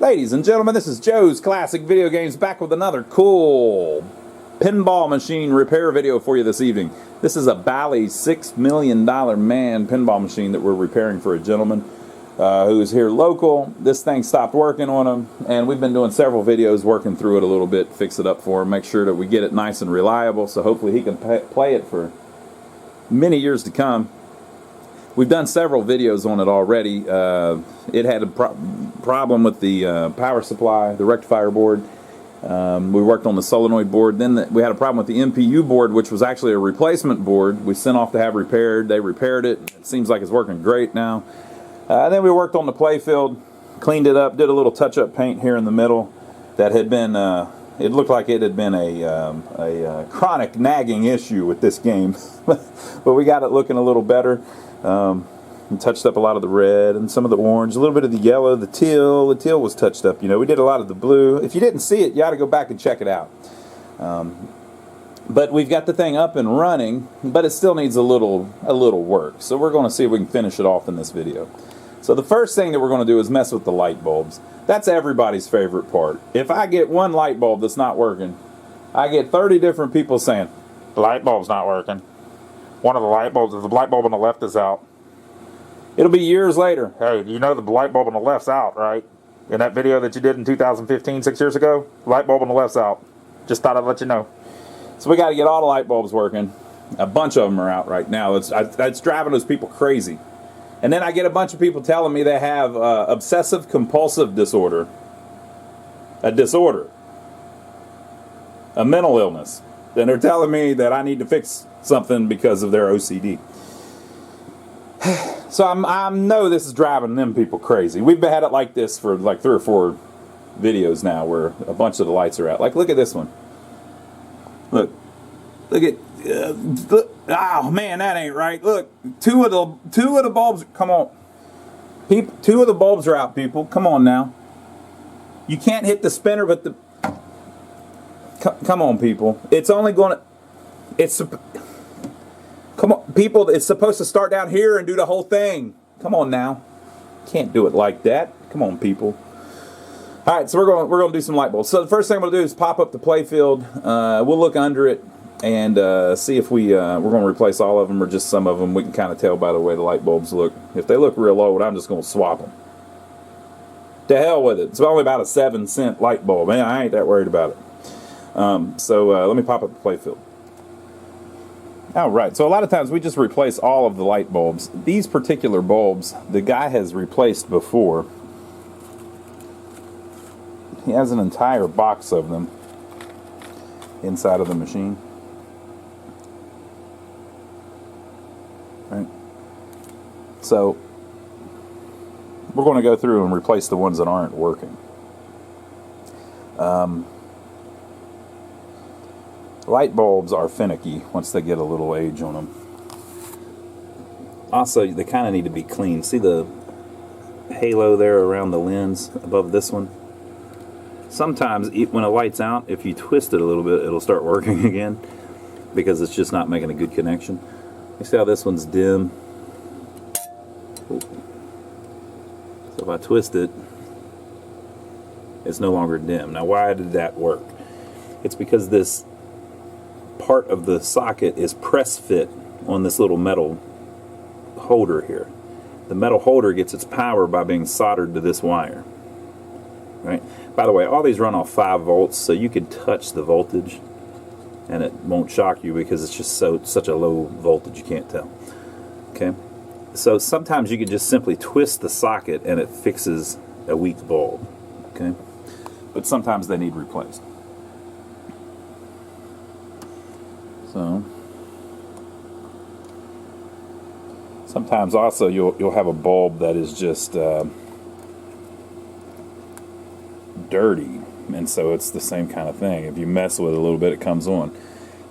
Ladies and gentlemen, this is Joe's Classic Video Games back with another cool pinball machine repair video for you this evening. This is a Bally $6 million man pinball machine that we're repairing for a gentleman who is here local. This thing stopped working on him, and we've been doing several videos working through it a little bit, fix it up for him, make sure that we get it nice and reliable, so hopefully he can play it for many years to come. We've done several videos on it already. It had a problem with the power supply, the rectifier board. We worked on the solenoid board. Then we had a problem with the MPU board, which was actually a replacement board. We sent off to have repaired. They repaired it. It seems like it's working great now. Then we worked on the Playfield, cleaned it up, did a little touch-up paint here in the middle that had been, it looked like it had been a chronic nagging issue with this game. But we got it looking a little better. And touched up a lot of the red and some of the orange, a little bit of the yellow, the teal. The teal was touched up. You know, we did a lot of the blue. If you didn't see it, you ought to go back and check it out. But we've got the thing up and running, but it still needs a little work. So we're going to see if we can finish it off in this video. So the first thing that we're going to do is mess with the light bulbs. That's everybody's favorite part. If I get one light bulb that's not working, I get 30 different people saying, "The light bulb's not working. One of the light bulbs, the light bulb on the left is out." It'll be years later. "Hey, you know the light bulb on the left's out, right? In that video that you did in 2015, 6 years ago, light bulb on the left's out. Just thought I'd let you know." So we got to get all the light bulbs working. A bunch of them are out right now. It's driving those people crazy. And then I get a bunch of people telling me they have obsessive compulsive disorder. A disorder. A mental illness. Then they're telling me that I need to fix something because of their OCD. So I know this is driving them people crazy. We've had it like this for like 3 or 4 videos now where a bunch of the lights are out. Like, look at this one. Look at, oh man, that ain't right. Look, two of the bulbs, come on. 2 of the bulbs are out, people. Come on now. You can't hit the spinner, but the, come on, people. It's only going to, come on, people, it's supposed to start down here and do the whole thing. Come on now. Can't do it like that. Come on, people. All right, so we're going to do some light bulbs. So the first thing I'm going to do is pop up the Playfield. We'll look under it and see if we're going to replace all of them or just some of them. We can kind of tell by the way the light bulbs look. If they look real old, I'm just going to swap them. To hell with it. It's only about a 7-cent light bulb. Man, I ain't that worried about it. So let me pop up the Playfield. Alright, so a lot of times we just replace all of the light bulbs. These particular bulbs, the guy has replaced before. He has an entire box of them inside of the machine. Right. So we're going to go through and replace the ones that aren't working. Light bulbs are finicky once they get a little age on them. Also, they kind of need to be cleaned. See the halo there around the lens above this one? Sometimes when a light's out, if you twist it a little bit, it'll start working again because it's just not making a good connection. You see how this one's dim? So if I twist it, it's no longer dim. Now, why did that work? It's because this part of the socket is press fit on this little metal holder here. The metal holder gets its power by being soldered to this wire. Right? By the way, all these run off 5 volts, so you can touch the voltage and it won't shock you because it's just such a low voltage you can't tell. Okay? So sometimes you can just simply twist the socket and it fixes a weak bulb. Okay? But sometimes they need replaced. So sometimes also you'll have a bulb that is just dirty, and so it's the same kind of thing. If you mess with it a little bit, it comes on.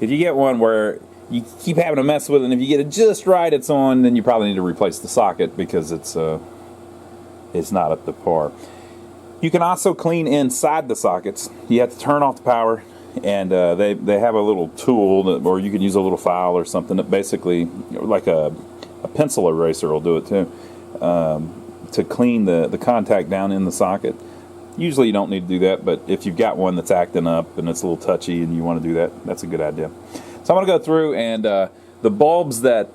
If you get one where you keep having to mess with it, and if you get it just right, it's on, then you probably need to replace the socket because it's not up to par. You can also clean inside the sockets. You have to turn off the power, and they have a little tool that, or you can use a little file or something that basically, like a pencil eraser will do it too, to clean the contact down in the socket. Usually you don't need to do that, but if you've got one that's acting up and it's a little touchy and you want to do that, that's a good idea. So I'm going to go through and the bulbs that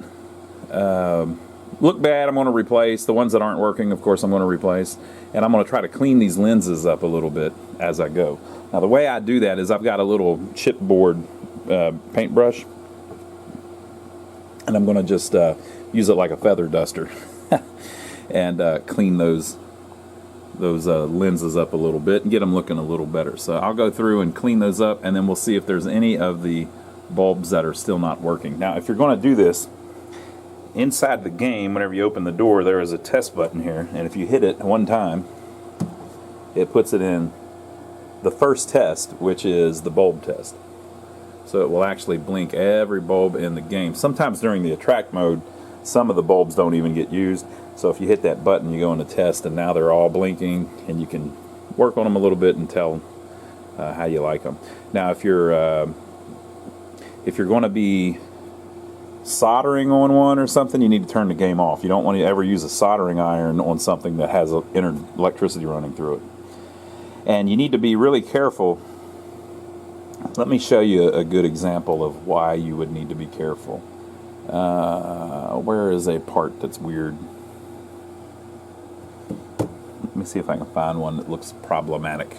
look bad I'm going to replace. The ones that aren't working, of course, I'm going to replace. And I'm going to try to clean these lenses up a little bit as I go. Now the way I do that is I've got a little chipboard paintbrush, and I'm going to just use it like a feather duster and clean those lenses up a little bit and get them looking a little better. So I'll go through and clean those up, and then we'll see if there's any of the bulbs that are still not working. Now if you're going to do this, inside the game, whenever you open the door, there is a test button here, and if you hit it one time, it puts it in the first test, which is the bulb test. So it will actually blink every bulb in the game. Sometimes during the attract mode, some of the bulbs don't even get used. So if you hit that button, you go into test, and now they're all blinking, and you can work on them a little bit and tell how you like them. Now if you're going to be soldering on one or something, you need to turn the game off. You don't want to ever use a soldering iron on something that has electricity running through it. And you need to be really careful. Let me show you a good example of why you would need to be careful. Where is a part that's weird? Let me see if I can find one that looks problematic.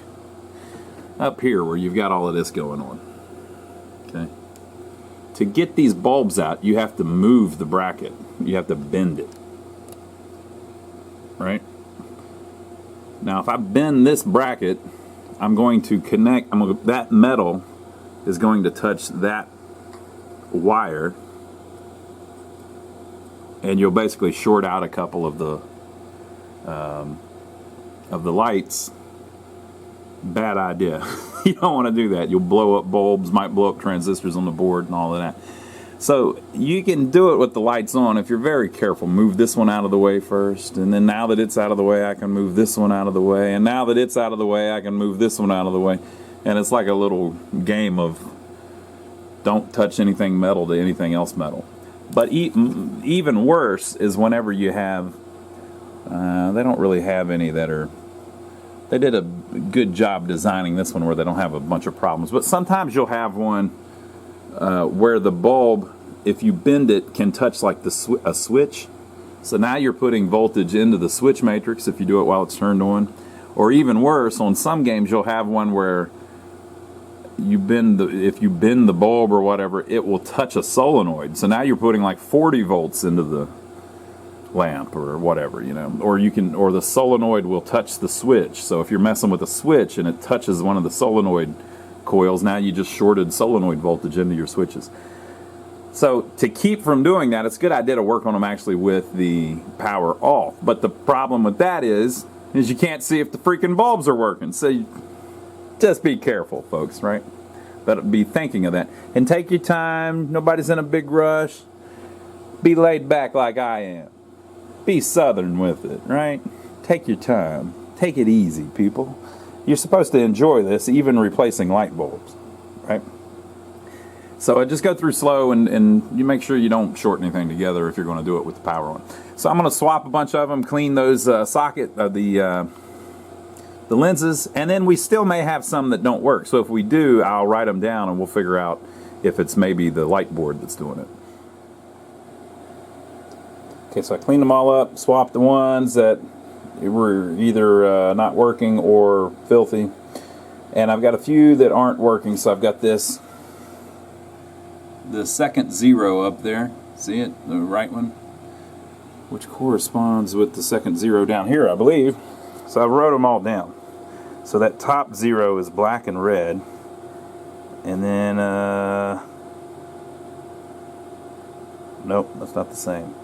Up here where you've got all of this going on. Okay. To get these bulbs out, you have to move the bracket. You have to bend it. Right? Now, if I bend this bracket, I'm going to connect, that metal is going to touch that wire, and you'll basically short out a couple of the lights. Bad idea. You don't want to do that. You'll blow up bulbs, might blow up transistors on the board and all of that. So you can do it with the lights on if you're very careful. Move this one out of the way first, and then now that it's out of the way, I can move this one out of the way, and now that it's out of the way, I can move this one out of the way. And it's like a little game of don't touch anything metal to anything else metal. But even worse is whenever you have, they don't really have any that are, they did a good job designing this one where they don't have a bunch of problems. But sometimes you'll have one where the bulb, if you bend it, can touch like a switch. So now you're putting voltage into the switch matrix if you do it while it's turned on. Or even worse, on some games you'll have one where if you bend the bulb or whatever, it will touch a solenoid. So now you're putting like 40 volts into the lamp or whatever, you know, or the solenoid will touch the switch. So if you're messing with a switch and it touches one of the solenoid coils, now you just shorted solenoid voltage into your switches. So to keep from doing that, it's a good idea to work on them actually with the power off. But the problem with that is you can't see if the freaking bulbs are working. So just be careful, folks, right? But be thinking of that. And take your time. Nobody's in a big rush. Be laid back like I am. Be southern with it, right? Take your time. Take it easy, people. You're supposed to enjoy this, even replacing light bulbs, right? So I just go through slow, and you make sure you don't short anything together if you're going to do it with the power on. So I'm going to swap a bunch of them, clean those the lenses, and then we still may have some that don't work. So if we do, I'll write them down, and we'll figure out if it's maybe the light board that's doing it. Okay, so I cleaned them all up, swapped the ones that were either not working or filthy. And I've got a few that aren't working, so I've got the second 0 up there. See it? The right one? Which corresponds with the second 0 down here, I believe. So I wrote them all down. So that top 0 is black and red. And then, nope, that's not the same.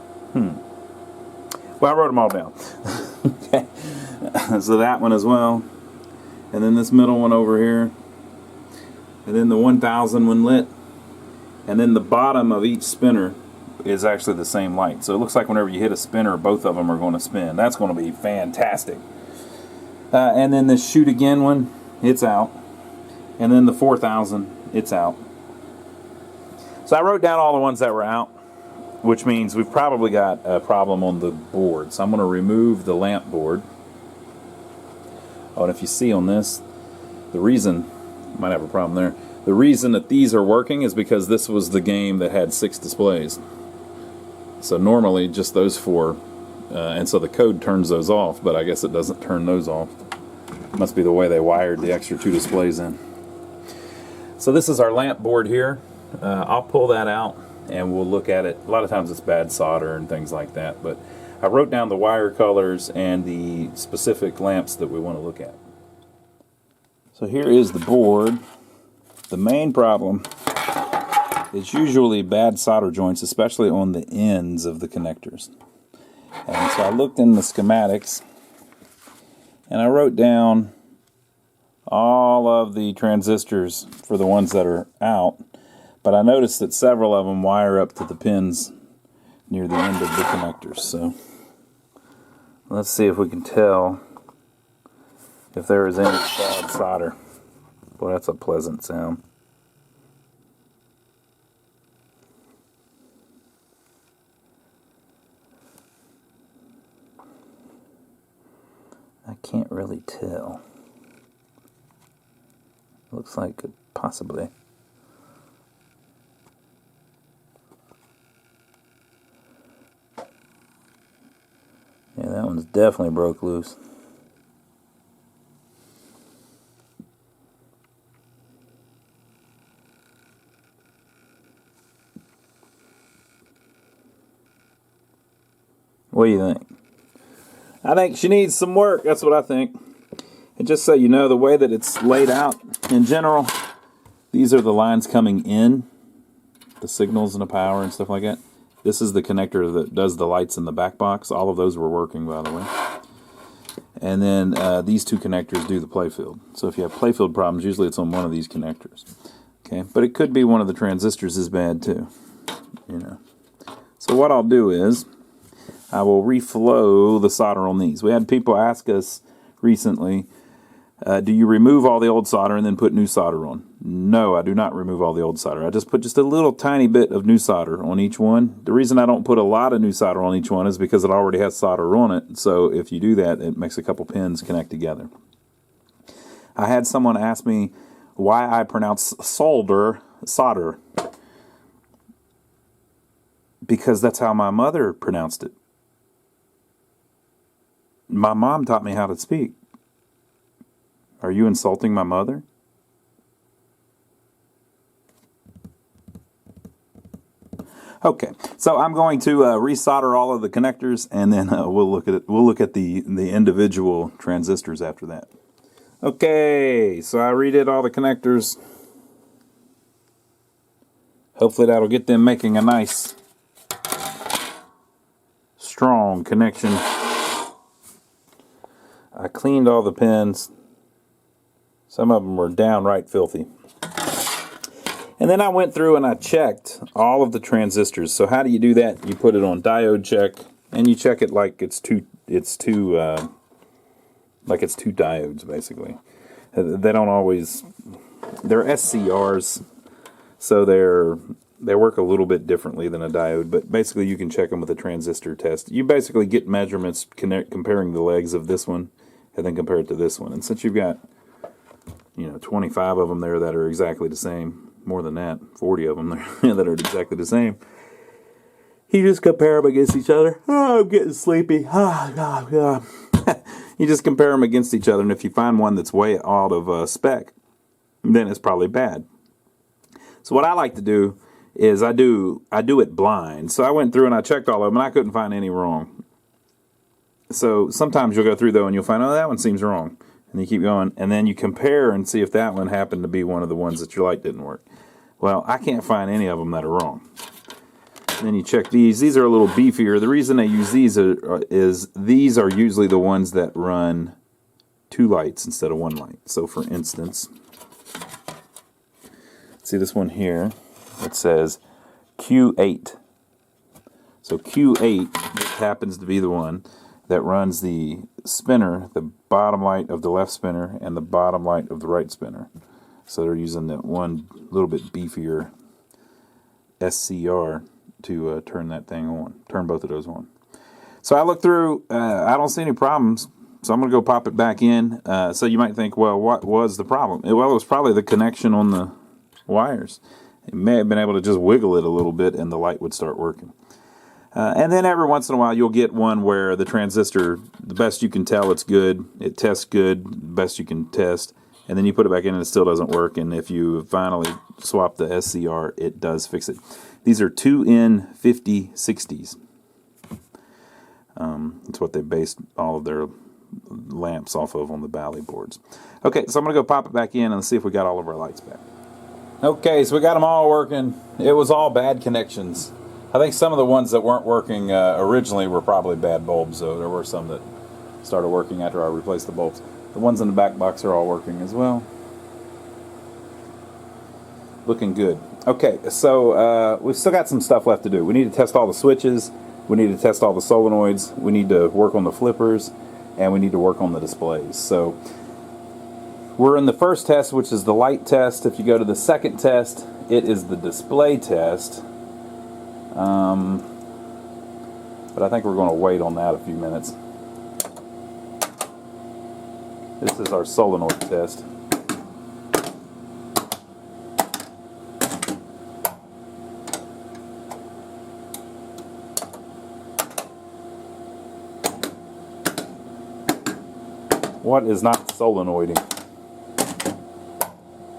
Well, I wrote them all down. Okay. So that one as well. And then this middle one over here. And then the 1000 one lit. And then the bottom of each spinner is actually the same light. So it looks like whenever you hit a spinner, both of them are going to spin. That's going to be fantastic. And then this shoot again one, it's out. And then the 4000, it's out. So I wrote down all the ones that were out, which means we've probably got a problem on the board. So I'm going to remove the lamp board. Oh, and if you see on this, the reason, might have a problem there, the reason that these are working is because this was the game that had 6 displays. So normally just those 4, and so the code turns those off, but I guess it doesn't turn those off. Must be the way they wired the extra 2 displays in. So this is our lamp board here. I'll pull that out and we'll look at it. A lot of times it's bad solder and things like that, but I wrote down the wire colors and the specific lamps that we want to look at. So here is the board. The main problem is usually bad solder joints, especially on the ends of the connectors. And so I looked in the schematics and I wrote down all of the transistors for the ones that are out, but I noticed that several of them wire up to the pins near the end of the connectors. So let's see if we can tell if there is any bad solder. Boy, that's a pleasant sound. I can't really tell. Looks like it possibly. Yeah, that one's definitely broke loose. What do you think? I think she needs some work. That's what I think. And just so you know, the way that it's laid out in general, these are the lines coming in, the signals and the power and stuff like that. This is the connector that does the lights in the back box. All of those were working, by the way. And then these 2 connectors do the Playfield. So if you have Playfield problems, usually it's on one of these connectors. Okay, but it could be one of the transistors is bad too. You know. So what I'll do is I will reflow the solder on these. We had people ask us recently, do you remove all the old solder and then put new solder on? No, I do not remove all the old solder. I just put just a little tiny bit of new solder on each one. The reason I don't put a lot of new solder on each one is because it already has solder on it. So if you do that, it makes a couple pins connect together. I had someone ask me why I pronounce solder. Because that's how my mother pronounced it. My mom taught me how to speak. Are you insulting my mother? Okay, so I'm going to resolder all of the connectors, and then we'll look at it. We'll look at the individual transistors after that. Okay, so I redid all the connectors. Hopefully that'll get them making a nice, strong connection. I cleaned all the pins. Some of them were downright filthy. And then I went through and I checked all of the transistors. So how do you do that? You put it on diode check, and you check it like it's two diodes basically. They don't always. They're SCRs, so they work a little bit differently than a diode. But basically, you can check them with a transistor test. You basically get measurements comparing the legs of this one, and then compare it to this one. And since you've got 25 of them there that are exactly the same. More than that, 40 of them there that are exactly the same. You just compare them against each other. Oh, I'm getting sleepy. You just compare them against each other, and if you find one that's way out of spec, then it's probably bad. So what I like to do is I do it blind. So I went through and I checked all of them, and I couldn't find any wrong. So sometimes you'll go through though, and you'll find, oh, that one seems wrong. And you keep going, and then you compare and see if that one happened to be one of the ones that your light didn't work. Well, I can't find any of them that are wrong. And then you check these. These are a little beefier. The reason I use these is these are usually the ones that run 2 lights instead of 1 light. So for instance, see this one here? It says Q8. So Q8 happens to be the one that runs the spinner, the bottom light of the left spinner, and the bottom light of the right spinner. So they're using that one little bit beefier SCR to turn that thing on, turn both of those on. So I looked through, I don't see any problems. So I'm going to go pop it back in. So you might think, well, what was the problem? Well, it was probably the connection on the wires. It may have been able to just wiggle it a little bit and the light would start working. And then every once in a while you'll get one where the transistor, the best you can tell, it's good. It tests good, the best you can test. And then you put it back in and it still doesn't work. And if you finally swap the SCR, it does fix it. These are 2N5060s. That's what they based all of their lamps off of on the Bally boards. Okay, so I'm going to go pop it back in and see if we got all of our lights back. Okay, so we got them all working. It was all bad connections. I think some of the ones that weren't working originally were probably bad bulbs, so there were some that started working after I replaced the bulbs. The ones in the back box are all working as well. Looking good. Okay, so we've still got some stuff left to do. We need to test all the switches. We need to test all the solenoids. We need to work on the flippers. And we need to work on the displays. So we're in the first test, which is the light test. If you go to the second test, it is the display test. But I think we're going to wait on that a few minutes. This is our solenoid test. What is not solenoiding?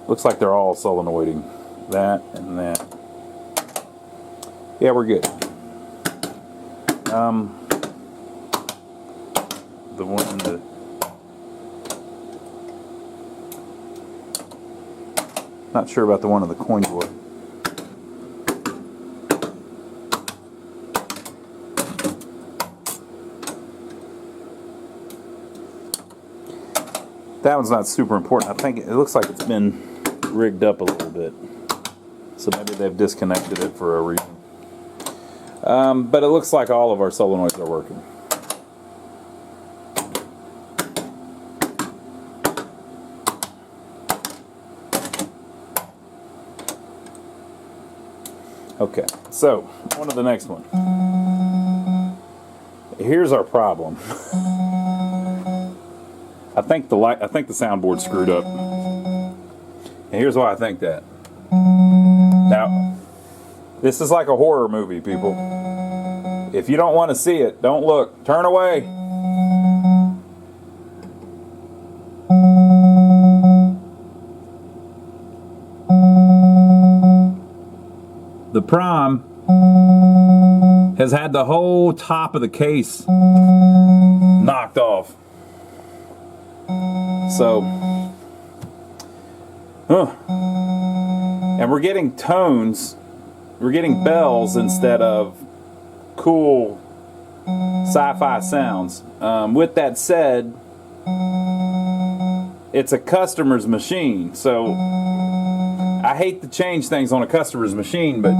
Looks like they're all solenoiding. That and that. Yeah, we're good. The one in the... Not sure about the one in the coin board. That one's not super important. I think it looks like it's been rigged up a little bit. So maybe they've disconnected it for a reason. But it looks like all of our solenoids are working. Okay, so on to the next one. Here's our problem. I think the soundboard screwed up. And here's why I think that. Now, this is like a horror movie, people. If you don't want to see it, don't look. Turn away. The prom has had the whole top of the case knocked off. So, and we're getting tones, we're getting bells instead of cool sci-fi sounds. With that said, it's a customer's machine, so I hate to change things on a customer's machine, but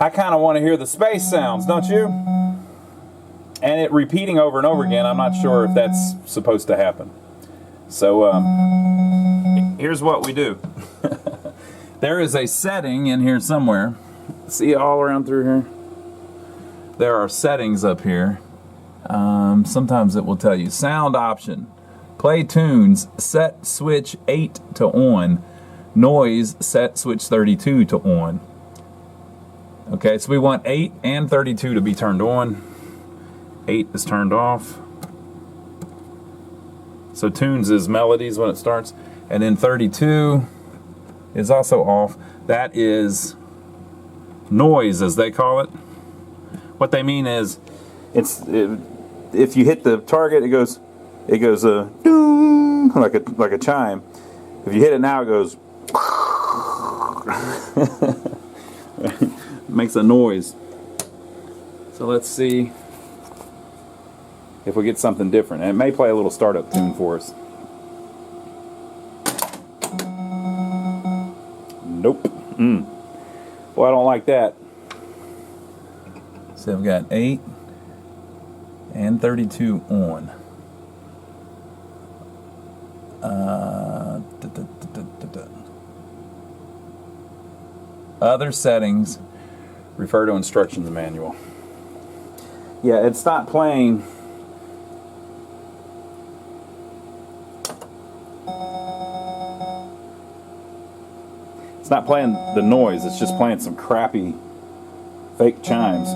I kind of want to hear the space sounds, don't you? And it repeating over and over again, I'm not sure if that's supposed to happen. So here's what we do. There is a setting in here somewhere. See all around through here? There are settings up here. Sometimes it will tell you sound option, play tunes, set switch 8 to on, noise, set switch 32 to on. Okay, so we want 8 and 32 to be turned on. 8 is turned off. So tunes is melodies when it starts. And then 32 is also off. That is noise, as they call it. What they mean is, if you hit the target, it goes ding, like a chime. If you hit it now, it goes makes a noise. So let's see if we get something different. And it may play a little startup tune for us. Nope. Well, I don't like that. So I've got 8 and 32 on. Other settings, refer to instructions manual. Yeah, it's not playing It's not playing the noise, it's just playing some crappy fake chimes.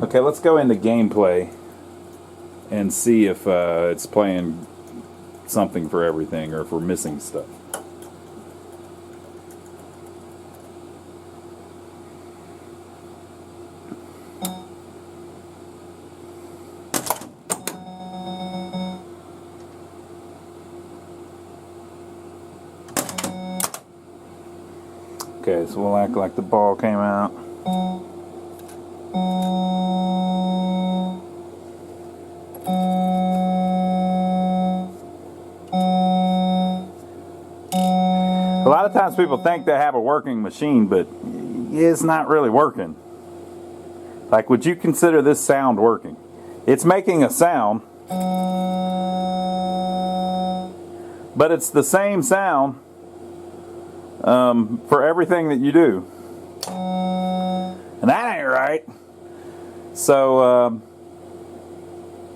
Okay, let's go into gameplay and see if it's playing something for everything or if we're missing stuff. Okay, so we'll act like the ball came out. A lot of times people think they have a working machine, but it's not really working. Like, would you consider this sound working? It's making a sound, but it's the same sound for everything that you do. And that ain't right. So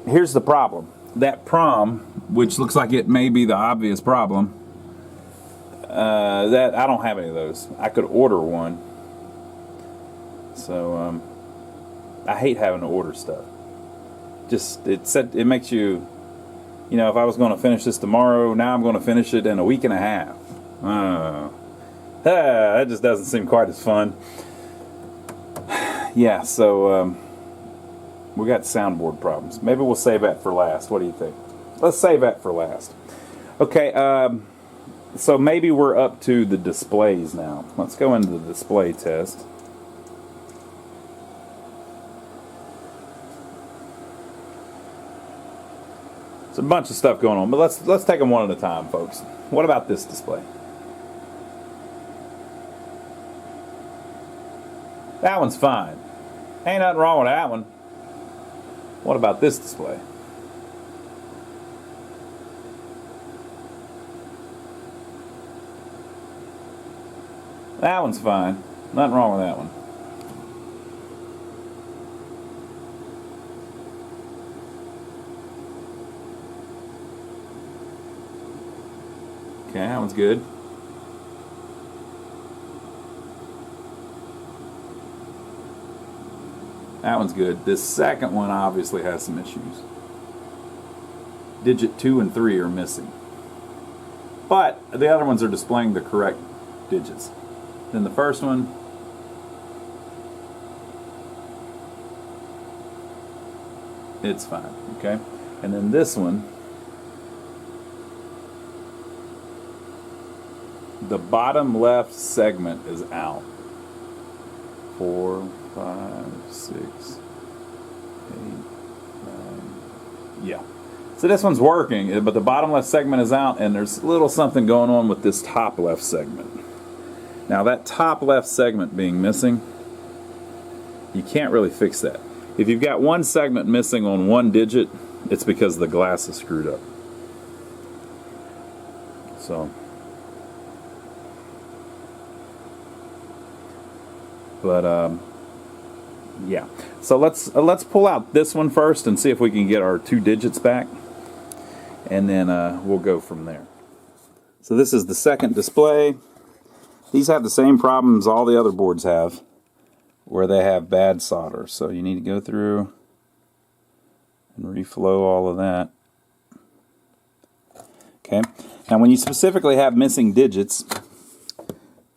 here's the problem. That prom, which looks like it may be the obvious problem, that I don't have any of those. I could order one. So I hate having to order stuff. Just it makes you, you know, if I was going to finish this tomorrow, now I'm going to finish it in a week and a half. That just doesn't seem quite as fun. Yeah, so we got soundboard problems. Maybe we'll save that for last. What do you think? Let's save that for last. Okay, so maybe we're up to the displays now. Let's go into the display test. There's a bunch of stuff going on, but let's take them one at a time, folks. What about this display? That one's fine. Ain't nothing wrong with that one. What about this display? That one's fine. Nothing wrong with that one. Okay, that one's good. That one's good. This second one obviously has some issues. Digit 2 and 3 are missing. But the other ones are displaying the correct digits. Then the first one, it's fine, okay? And then this one, the bottom left segment is out. 4, 5, 6, 8, 9. Yeah. So this one's working, but the bottom left segment is out, and there's a little something going on with this top left segment. Now that top left segment being missing, you can't really fix that. If you've got one segment missing on one digit, it's because the glass is screwed up. So, but yeah. So let's pull out this one first and see if we can get our 2 digits back, and then we'll go from there. So this is the second display. These have the same problems all the other boards have, where they have bad solder. So you need to go through and reflow all of that. Okay. Now when you specifically have missing digits,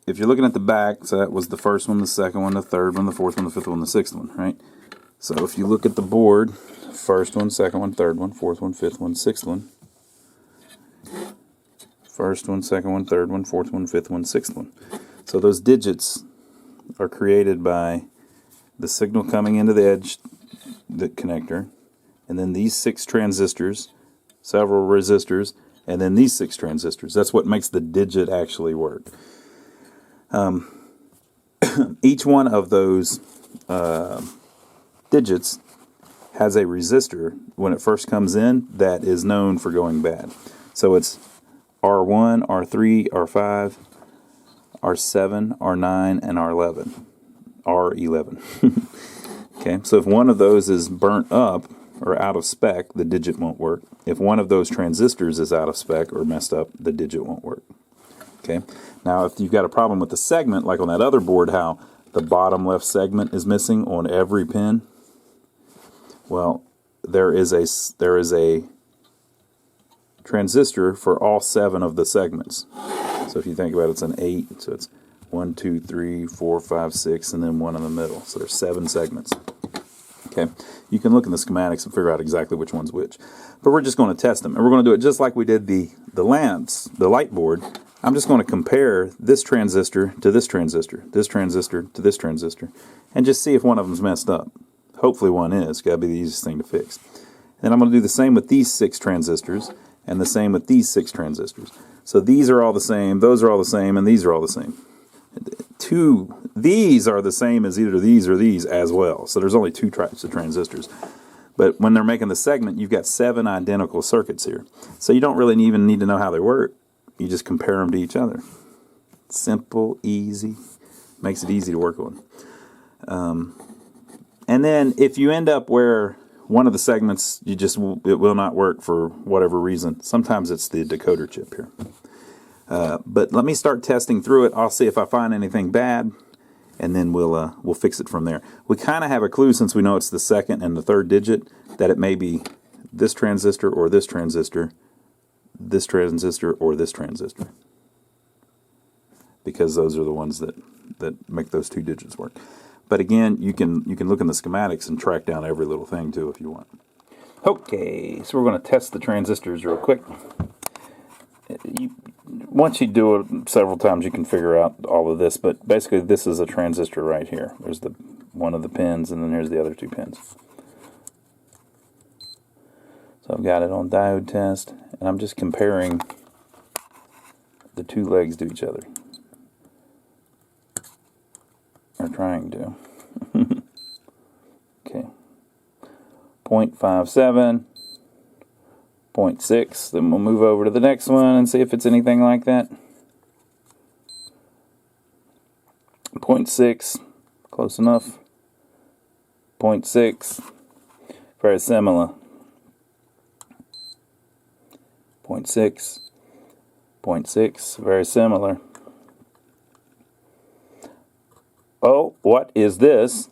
if you're looking at the back, so that was the first one, the second one, the third one, the fourth one, the fifth one, the sixth one, right? So if you look at the board, first one, second one, third one, fourth one, fifth one, sixth one. First one, second one, third one, fourth one, fifth one, sixth one. So those digits are created by the signal coming into the edge, the connector, and then these 6 transistors, several resistors, and then these 6 transistors. That's what makes the digit actually work. Each one of those digits has a resistor when it first comes in that is known for going bad. So it's R1, R3, R5, R7, R9, and R11. R11. Okay, so if one of those is burnt up, or out of spec, the digit won't work. If one of those transistors is out of spec or messed up, the digit won't work. Okay. Now, if you've got a problem with the segment, like on that other board, how the bottom left segment is missing on every pin, well, there is a transistor for all 7 of the segments. So if you think about it, it's an 8, so it's 1, 2, 3, 4, 5, 6, and then one in the middle. So there's 7 segments. Okay, you can look in the schematics and figure out exactly which one's which. But we're just going to test them, and we're going to do it just like we did the lamps, the light board. I'm just going to compare this transistor to this transistor to this transistor, and just see if one of them's messed up. Hopefully one is. It's got to be the easiest thing to fix. And I'm going to do the same with these 6 transistors, and the same with these 6 transistors. So these are all the same, those are all the same, and these are all the same. These are the same as either these or these as well. So there's only 2 types of transistors. But when they're making the segment, you've got 7 identical circuits here. So you don't really even need to know how they work. You just compare them to each other. Simple, easy. Makes it easy to work on. And then if you end up where one of the segments, it will not work for whatever reason. Sometimes it's the decoder chip here. But let me start testing through it. I'll see if I find anything bad, and then we'll fix it from there. We kind of have a clue, since we know it's the second and the third digit, that it may be this transistor or this transistor, this transistor or this transistor, because those are the ones that make those 2 digits work. But again, you can look in the schematics and track down every little thing too if you want. Okay, so we're going to test the transistors real quick. Once you do it several times, you can figure out all of this. But basically, this is a transistor right here. There's one of the pins, and then here's the other 2 pins. So I've got it on diode test, and I'm just comparing the 2 legs to each other. Or trying to. Okay. 0.57. 0.6. Then we'll move over to the next one and see if it's anything like that. 0.6. Close enough. 0.6. Very similar. 0.6. 0.6. Very similar. Oh, what is this?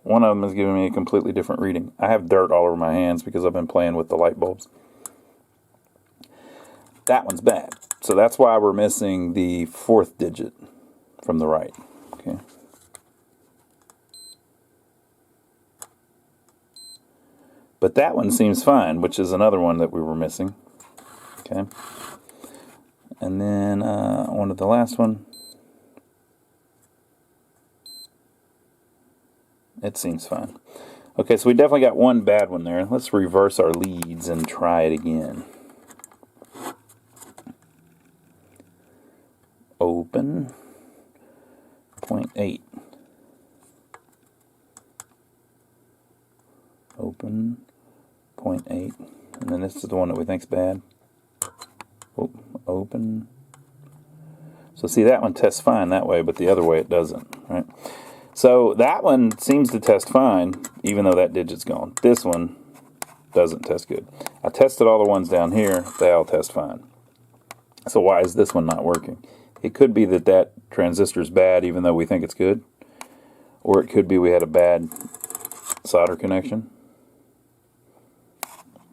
One of them is giving me a completely different reading. I have dirt all over my hands because I've been playing with the light bulbs. That one's bad. So that's why we're missing the 4th digit from the right. Okay. But that one seems fine, which is another one that we were missing. Okay. And then on to the last one. It seems fine. Okay, so we definitely got one bad one there. Let's reverse our leads and try it again. Open. 0.8. Open. 0.8. And then this is the one that we think's bad. Oh, open. So see, that one tests fine that way, but the other way it doesn't, right? So that one seems to test fine, even though that digit's gone. This one doesn't test good. I tested all the ones down here. They all test fine. So why is this one not working? It could be that transistor's bad, even though we think it's good. Or it could be we had a bad solder connection.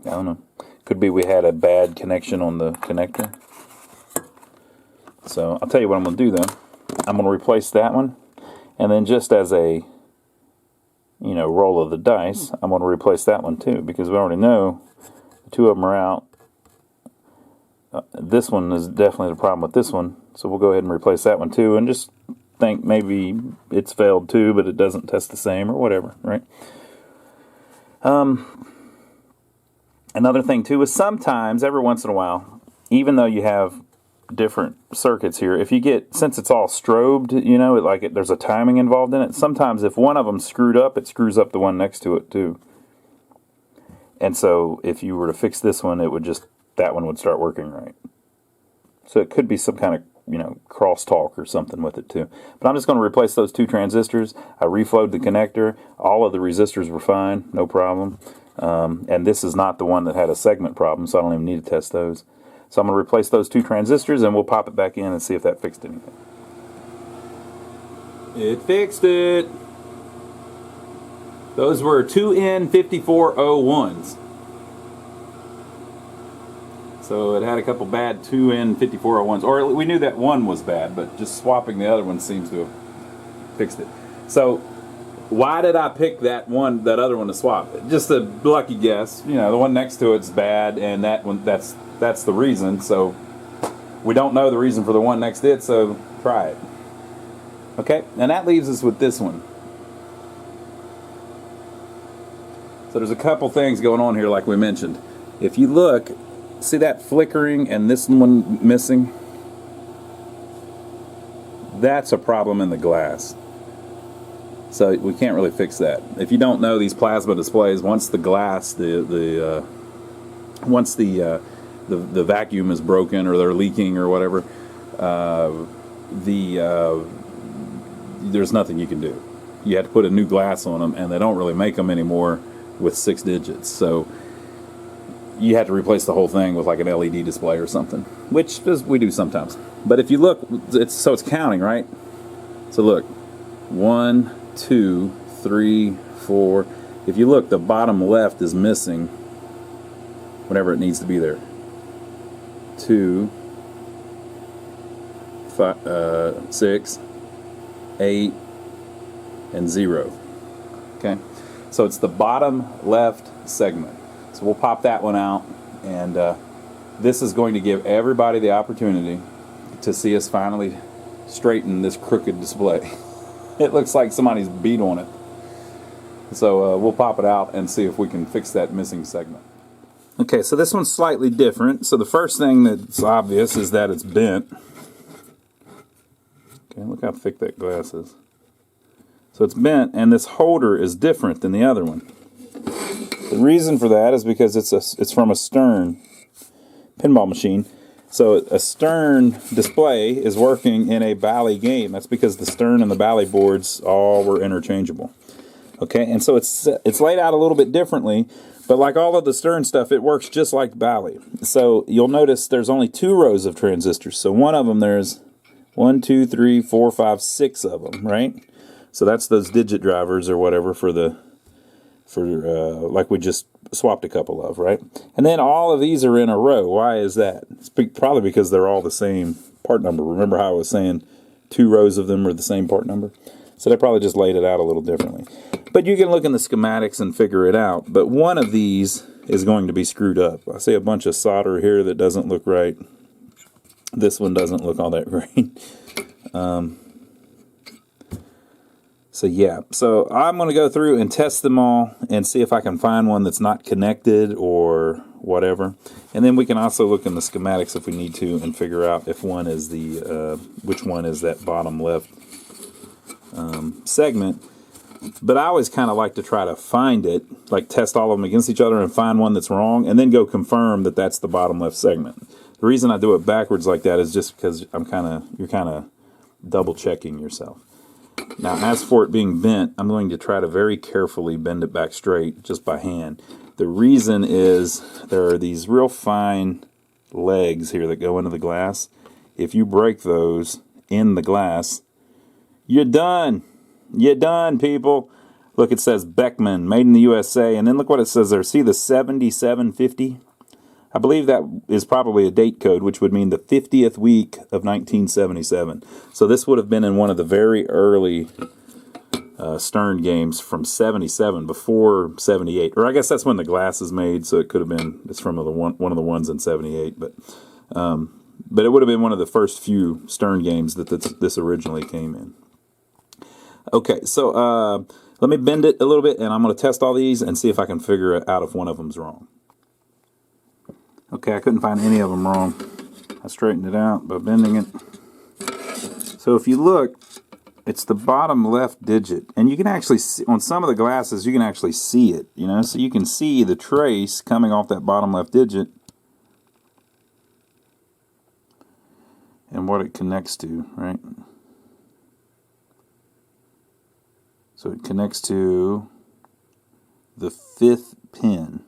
I don't know. Could be we had a bad connection on the connector. So I'll tell you what I'm going to do, though. I'm going to replace that one. And then just as a, roll of the dice, I'm going to replace that one too, because we already know the 2 of them are out. This one is definitely the problem with this one, so we'll go ahead and replace that one too, and just think maybe it's failed too, but it doesn't test the same or whatever, right? Another thing too is sometimes, every once in a while, even though you have different circuits here, if you get, since it's all strobed, there's a timing involved in it, sometimes if one of them screwed up, it screws up the one next to it too. And so if you were to fix this one, that one would start working right. So it could be some kind of crosstalk or something with it too. But I'm just going to replace those 2 transistors. I reflowed the connector. All of the resistors were fine, no problem. And this is not the one that had a segment problem, so I don't even need to test those. So I'm going to replace those 2 transistors, and we'll pop it back in and see if that fixed anything. It fixed it. Those were 2N5401s. So it had a couple bad 2N5401s, or we knew that one was bad, but just swapping the other one seems to have fixed it. So why did I pick that other one to swap? Just a lucky guess. The one next to it's bad, and that one that's the reason. So we don't know the reason for the one next to it, so try it. Okay, and that leaves us with this one. So there's a couple things going on here like we mentioned. If you look, see that flickering and this one missing? That's a problem in the glass. So we can't really fix that. If you don't know, these plasma displays, once the glass, once the vacuum is broken or they're leaking or whatever, there's nothing you can do. You have to put a new glass on them, and they don't really make them anymore with 6 digits. So you have to replace the whole thing with like an LED display or something, which we do sometimes. But if you look, it's counting, right? So look, 1, 2, 3, 4. If you look, the bottom left is missing whatever it needs to be there. 2, 5, 6, 8, and 0. Okay, so it's the bottom left segment. So we'll pop that one out, and this is going to give everybody the opportunity to see us finally straighten this crooked display. It looks like somebody's beat on it. So we'll pop it out and see if we can fix that missing segment. Okay, so this one's slightly different. So the first thing that's obvious is that it's bent. Okay, look how thick that glass is. So it's bent, and this holder is different than the other one. The reason for that is because it's from a Stern pinball machine. So a Stern display is working in a Bally game. That's because the Stern and the Bally boards all were interchangeable. Okay, and so it's laid out a little bit differently, but like all of the Stern stuff, it works just like Bally. So you'll notice there's only 2 rows of transistors. So one of them, there's 1, 2, 3, 4, 5, 6 of them, right? So that's those digit drivers or whatever for like we just swapped a couple of, right? And then all of these are in a row. Why is that? It's probably because they're all the same part number. Remember how I was saying 2 rows of them are the same part number? So they probably just laid it out a little differently. But you can look in the schematics and figure it out. But one of these is going to be screwed up. I see a bunch of solder here that doesn't look right. This one doesn't look all that great. So yeah, so I'm going to go through and test them all and see if I can find one that's not connected or whatever. And then we can also look in the schematics if we need to and figure out if one is which one is that bottom left segment. But I always kind of like to try to find it, like test all of them against each other and find one that's wrong, and then go confirm that that's the bottom left segment. The reason I do it backwards like that is just because you're kind of double checking yourself. Now, as for it being bent, I'm going to try to very carefully bend it back straight just by hand. The reason is there are these real fine legs here that go into the glass. If you break those in the glass, you're done. You're done, people. Look, it says Beckman, made in the USA, and then look what it says there. See the 7750? I believe that is probably a date code, which would mean the 50th week of 1977. So this would have been in one of the very early Stern games from 77, before 78. Or I guess that's when the glass is made, so it could have been, it's from one of the ones in 78. But it would have been one of the first few Stern games that this originally came in. Okay, so let me bend it a little bit, and I'm going to test all these and see if I can figure out if one of them's wrong. Okay, I couldn't find any of them wrong. I straightened it out by bending it. So if you look, it's the bottom left digit. And you can actually see, on some of the glasses, you can actually see it, you know? So you can see the trace coming off that bottom left digit. and what it connects to, right? So it connects to the 5th pin.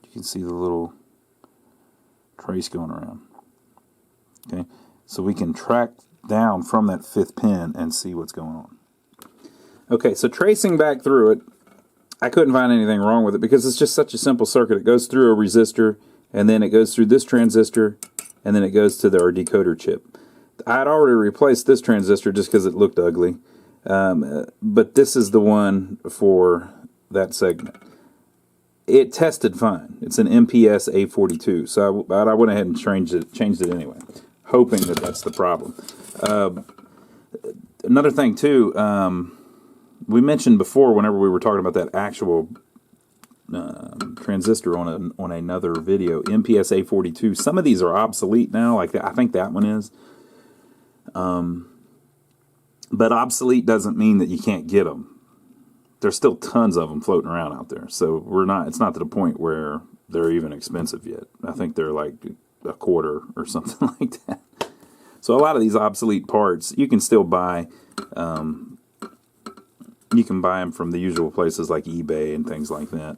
You can see the little trace going around. Okay, so we can track down from that 5th pin and see what's going on. Okay, so tracing back through it, I couldn't find anything wrong with it because it's just such a simple circuit. It goes through a resistor, and then it goes through this transistor, and then it goes to our decoder chip. I had already replaced this transistor just because it looked ugly, but this is the one for that segment. It tested fine. It's an MPS A42, so I went ahead and changed it anyway, hoping that that's the problem. Another thing too, we mentioned before whenever we were talking about that actual transistor on another video, MPS A42. Some of these are obsolete now. Like I think that one is. But obsolete doesn't mean that you can't get them. There's still tons of them floating around out there. So it's not to the point where they're even expensive yet. I think they're like a quarter or something like that. So a lot of these obsolete parts you can still buy. You can buy them from the usual places like eBay and things like that.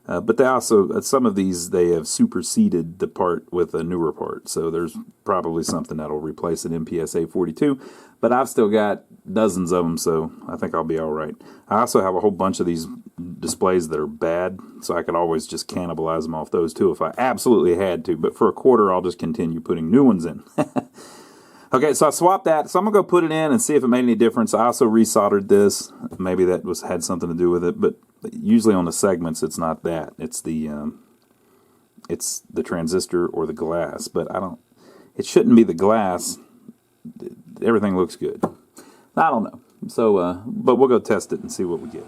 But they also, some of these, they have superseded the part with a newer part. So there's probably something that'll replace an MPS A42. But I've still got dozens of them, so I think I'll be all right. I also have a whole bunch of these displays that are bad, so I could always just cannibalize them off those too if I absolutely had to. But for a quarter, I'll just continue putting new ones in. Okay, so I swapped that. So I'm going to go put it in and see if it made any difference. I also resoldered this. Maybe that had something to do with it, but usually on the segments, it's not that. It's the transistor or the glass. But it shouldn't be the glass. Everything looks good. I don't know. So, but we'll go test it and see what we get.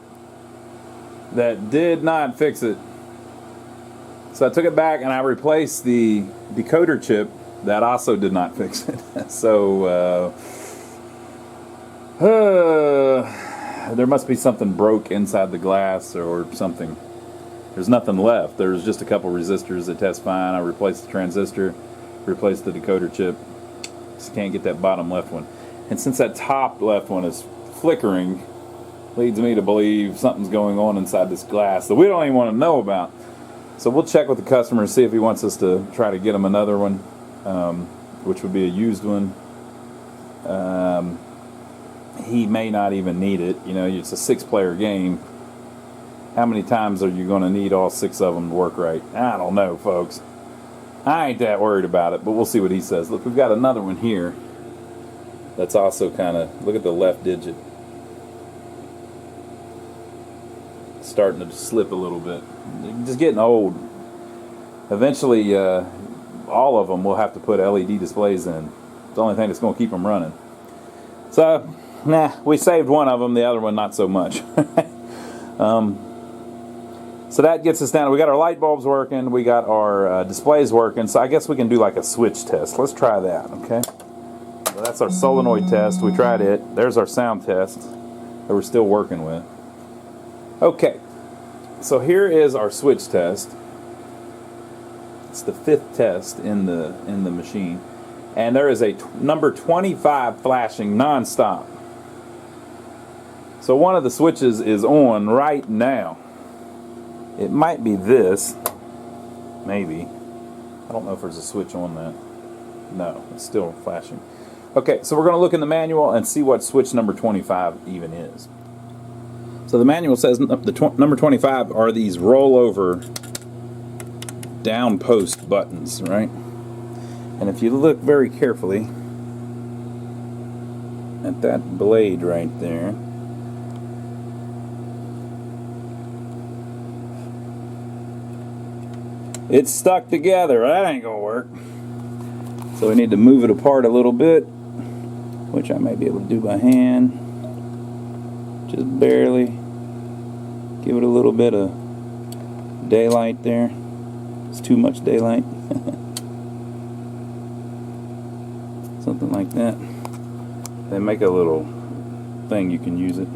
That did not fix it. So I took it back and I replaced the decoder chip. That also did not fix it. So, there must be something broke inside the glass or something. There's nothing left. There's just a couple resistors that test fine. I replaced the transistor, replaced the decoder chip. Just can't get that bottom left one. And since that top left one is flickering, leads me to believe something's going on inside this glass that we don't even want to know about. So we'll check with the customer and see if he wants us to try to get him another one. Which would be a used one. He may not even need it. You know, it's a 6-player game. How many times are you going to need all 6 of them to work right? I don't know, folks. I ain't that worried about it, but we'll see what he says. Look, we've got another one here that's also kind of, look at the left digit. It's starting to slip a little bit. Just getting old. Eventually, all of them will have to put LED displays in. It's the only thing that's going to keep them running. So, we saved one of them, the other one not so much. So that gets us down. We got our light bulbs working, we got our displays working, so I guess we can do like a switch test. Let's try that, okay? So that's our solenoid test. We tried it. There's our sound test that we're still working with. Okay, so here is our switch test. It's the 5th test in the machine, and there is a number 25 flashing non-stop. So one of the switches is on right now. It might be this, maybe. I don't know if there's a switch on that. No, it's still flashing. Okay, so we're going to look in the manual and see what switch number 25 even is. So the manual says number 25 are these rollover down post buttons, right? And if you look very carefully at that blade right there, it's stuck together. That ain't gonna work. So we need to move it apart a little bit, which I may be able to do by hand. Just barely. Give it a little bit of daylight there. It's too much daylight. Something like that. They make a little thing you can use it.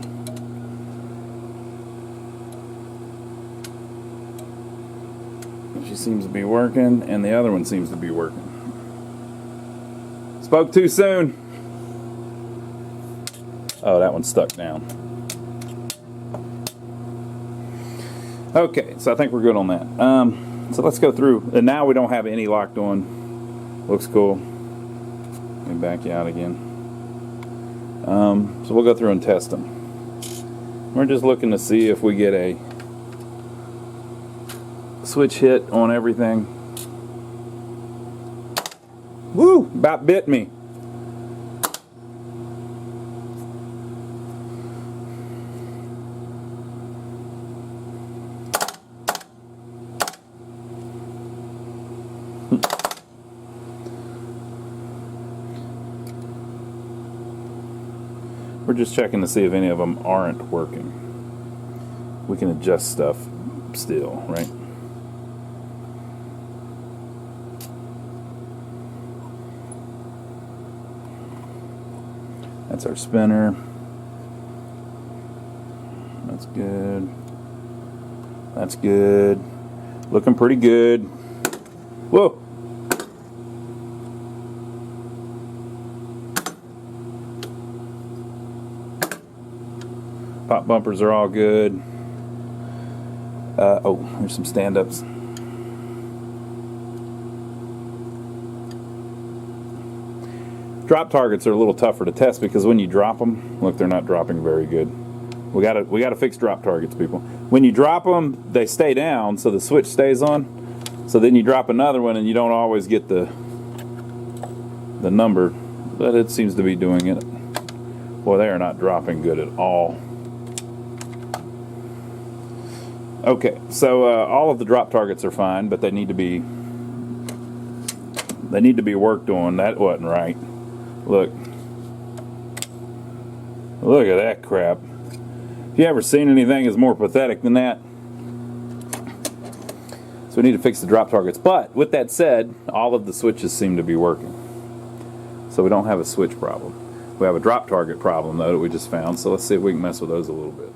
She seems to be working, and the other one seems to be working. Spoke too soon. Oh, that one's stuck down. Okay, so I think we're good on that. So let's go through. And now we don't have any locked on. Looks cool. Let me back you out again. So we'll go through and test them. We're just looking to see if we get a switch hit on everything. Woo! About bit me. We're just checking to see if any of them aren't working. We can adjust stuff still, right? That's our spinner. That's good. That's good. Looking pretty good. Whoa! Pop bumpers are all good. Oh, there's some stand-ups. Drop targets are a little tougher to test because when you drop them, look, they're not dropping very good. We gotta fix drop targets, people. When you drop them, they stay down, so the switch stays on. So then you drop another one, and you don't always get the number, but it seems to be doing it. Boy, they are not dropping good at all. Okay, so all of the drop targets are fine, but they need to be worked on. That wasn't right. Look at that crap. If you ever seen anything that's more pathetic than that? So we need to fix the drop targets. But with that said, all of the switches seem to be working. So we don't have a switch problem. We have a drop target problem though that we just found. So let's see if we can mess with those a little bit.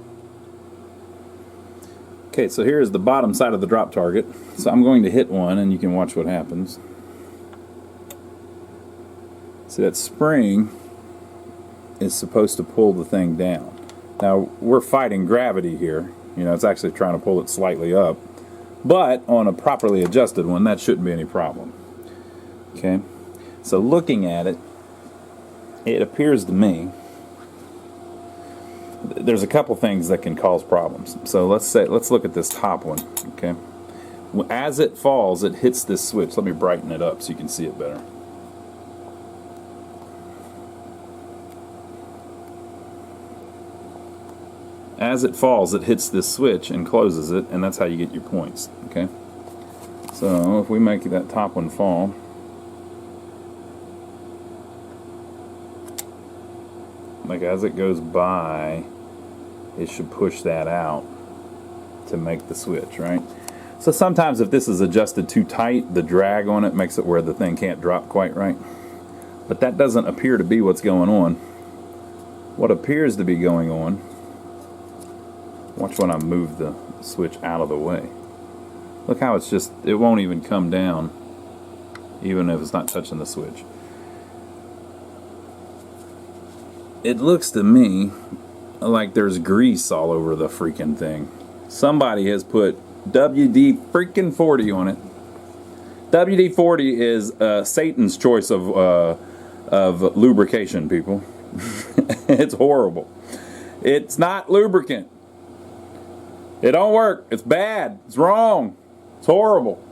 Okay, so here's the bottom side of the drop target. So I'm going to hit one and you can watch what happens. See, that spring is supposed to pull the thing down. Now, we're fighting gravity here. You know, it's actually trying to pull it slightly up. But on a properly adjusted one, that shouldn't be any problem. Okay, so looking at it, it appears to me there's a couple things that can cause problems. So let's look at this top one. Okay, as it falls, it hits this switch. Let me brighten it up so you can see it better. As it falls, it hits this switch and closes it, and that's how you get your points. Okay, so if we make that top one fall, like as it goes by, it should push that out to make the switch, right? So sometimes if this is adjusted too tight, the drag on it makes it where the thing can't drop quite right. But that doesn't appear to be what's going on. What appears to be going on, watch when I move the switch out of the way. Look how it's just, it won't even come down even if it's not touching the switch. It looks to me like there's grease all over the freaking thing. Somebody has put WD freaking 40 on it. WD-40 is Satan's choice of lubrication, people. It's horrible. It's not lubricant. It don't work. It's bad. It's wrong. It's horrible.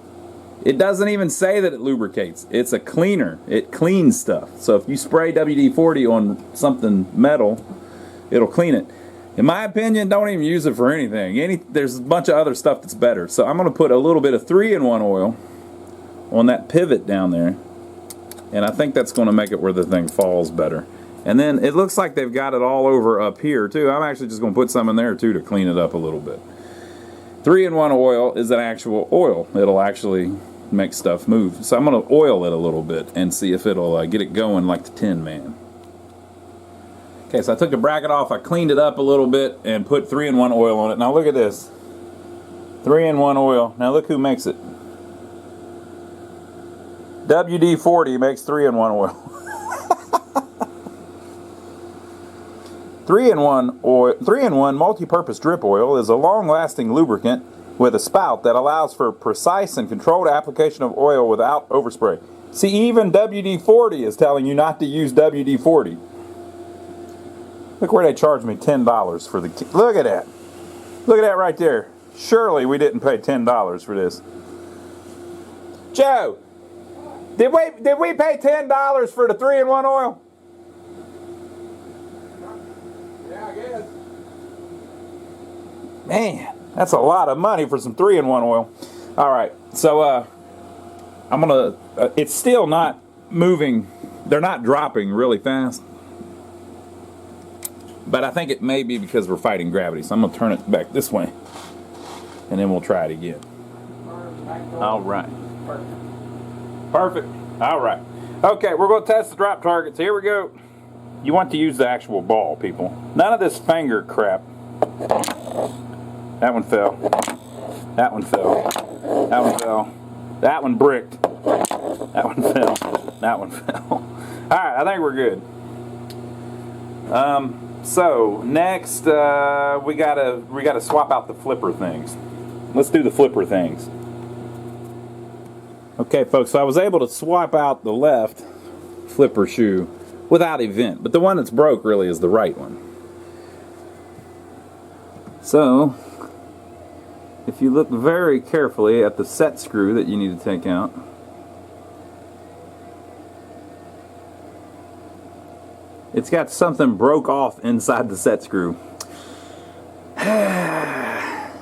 It doesn't even say that it lubricates. It's a cleaner. It cleans stuff. So if you spray WD-40 on something metal, it'll clean it. In my opinion, don't even use it for anything. There's a bunch of other stuff that's better. So I'm going to put a little bit of 3-in-1 oil on that pivot down there. And I think that's going to make it where the thing falls better. And then it looks like they've got it all over up here too. I'm actually just going to put some in there too to clean it up a little bit. 3-in-1 oil is an actual oil. It'll actually make stuff move. So I'm going to oil it a little bit and see if it'll get it going like the Tin Man. Okay, so I took the bracket off, I cleaned it up a little bit and put 3-in-1 oil on it. Now look at this. 3-in-1 oil. Now look who makes it. WD-40 makes 3-in-1 oil. 3-in-1 multi-purpose drip oil is a long-lasting lubricant with a spout that allows for precise and controlled application of oil without overspray. See, even WD-40 is telling you not to use WD-40. Look where they charged me $10 for the... Look at that. Look at that right there. Surely we didn't pay $10 for this. Joe, did we pay $10 for the 3-in-1 oil? Yeah, I guess. Man, that's a lot of money for some 3-in-1 oil. All right, so I'm gonna. It's still not moving. They're not dropping really fast, but I think it may be because we're fighting gravity. So I'm gonna turn it back this way, and then we'll try it again. All right. Perfect. All right. Okay, we're going to test the drop targets. Here we go. You want to use the actual ball, people. None of this finger crap. That one fell. That one fell. That one fell. That one bricked. That one fell. That one fell. All right, I think we're good. So next, we gotta swap out the flipper things. Let's do the flipper things. Okay, folks, so I was able to swap out the left flipper shoe without event, but the one that's broke really is the right one. So, if you look very carefully at the set screw that you need to take out, it's got something broke off inside the set screw. They're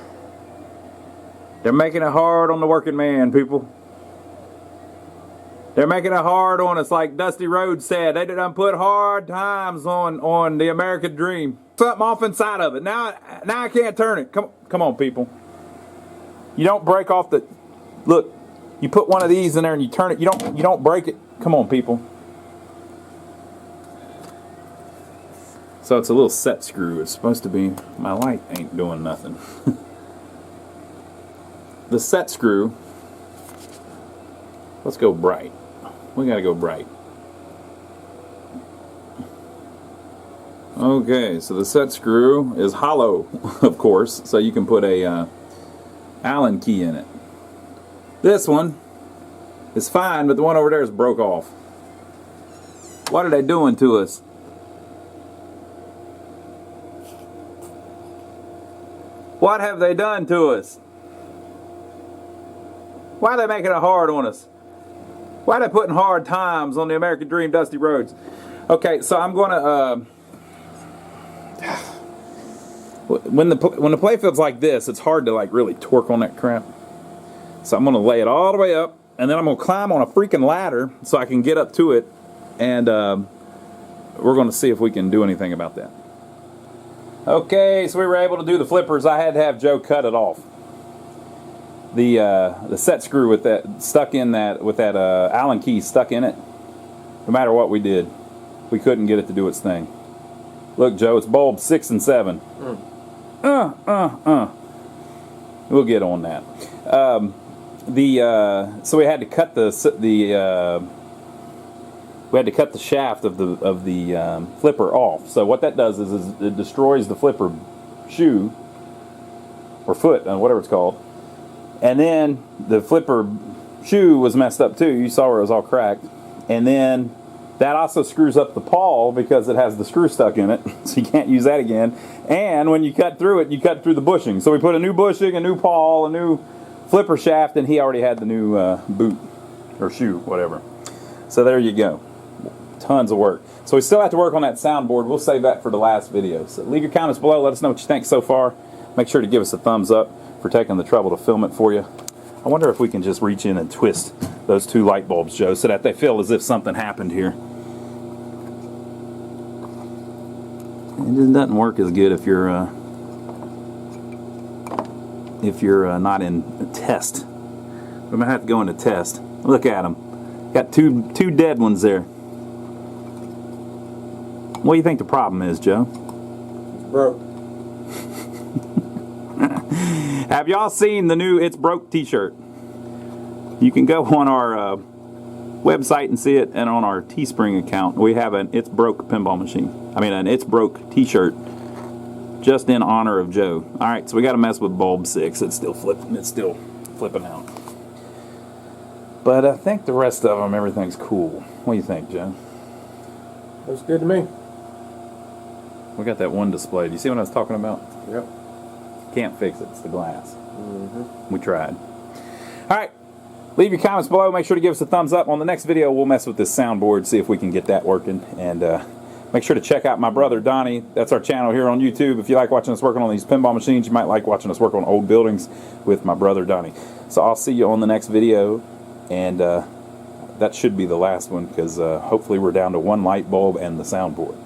making it hard on the working man, people. They're making it hard on us, like Dusty Rhodes said. They done put hard times on the American dream. Something off inside of it. Now I can't turn it. Come on, people. You don't break off the... Look, you put one of these in there and you turn it. You don't break it. Come on, people. So it's a little set screw. It's supposed to be... My light ain't doing nothing. The set screw... Let's go bright. We gotta go bright. Okay, so the set screw is hollow, of course, so you can put a Allen key in it. This one is fine, but the one over there is broke off. What are they doing to us? What have they done to us? Why are they making it hard on us? Why are they putting hard times on the American Dream, Dusty Rhodes? Okay, so I'm going to... when the playfield's like this, it's hard to like really torque on that crap. So I'm going to lay it all the way up, and then I'm going to climb on a freaking ladder so I can get up to it, and we're going to see if we can do anything about that. Okay, so we were able to do the flippers. I had to have Joe cut it off. The set screw with that stuck in that with that Allen key stuck in it. No matter what we did, we couldn't get it to do its thing. Look, Joe, it's bulb 6 and 7. We'll get on that. So we had to cut the shaft of the flipper off. So what that does is it destroys the flipper shoe or foot, whatever it's called. And then the flipper shoe was messed up too. You saw where it was all cracked. And then that also screws up the pawl because it has the screw stuck in it. So you can't use that again. And when you cut through it, you cut through the bushing. So we put a new bushing, a new pawl, a new flipper shaft, and he already had the new boot or shoe, whatever. So there you go. Tons of work. So we still have to work on that soundboard. We'll save that for the last video. So leave your comments below. Let us know what you think so far. Make sure to give us a thumbs up for taking the trouble to film it for you. I wonder if we can just reach in and twist those two light bulbs, Joe, so that they feel as if something happened here. It just doesn't work as good if you're not in test. We're gonna have to go into test. Look at them. Got two dead ones there. What do you think the problem is, Joe? It's broke. Have y'all seen the new It's Broke t-shirt? You can go on our website and see it, and on our Teespring account we have an It's Broke pinball machine. I mean an It's Broke t-shirt just in honor of Joe. Alright, so we got to mess with bulb 6. It's still flipping out. But I think the rest of them, everything's cool. What do you think, Joe? Looks good to me. We got that one display. Do you see what I was talking about? Yep. Can't fix it. It's the glass. We tried. Alright. Leave your comments below. Make sure to give us a thumbs up. On the next video, we'll mess with this soundboard, see if we can get that working. And make sure to check out my brother, Donnie. That's our channel here on YouTube. If you like watching us working on these pinball machines, you might like watching us work on old buildings with my brother, Donnie. So I'll see you on the next video. And that should be the last one, because hopefully we're down to one light bulb and the soundboard.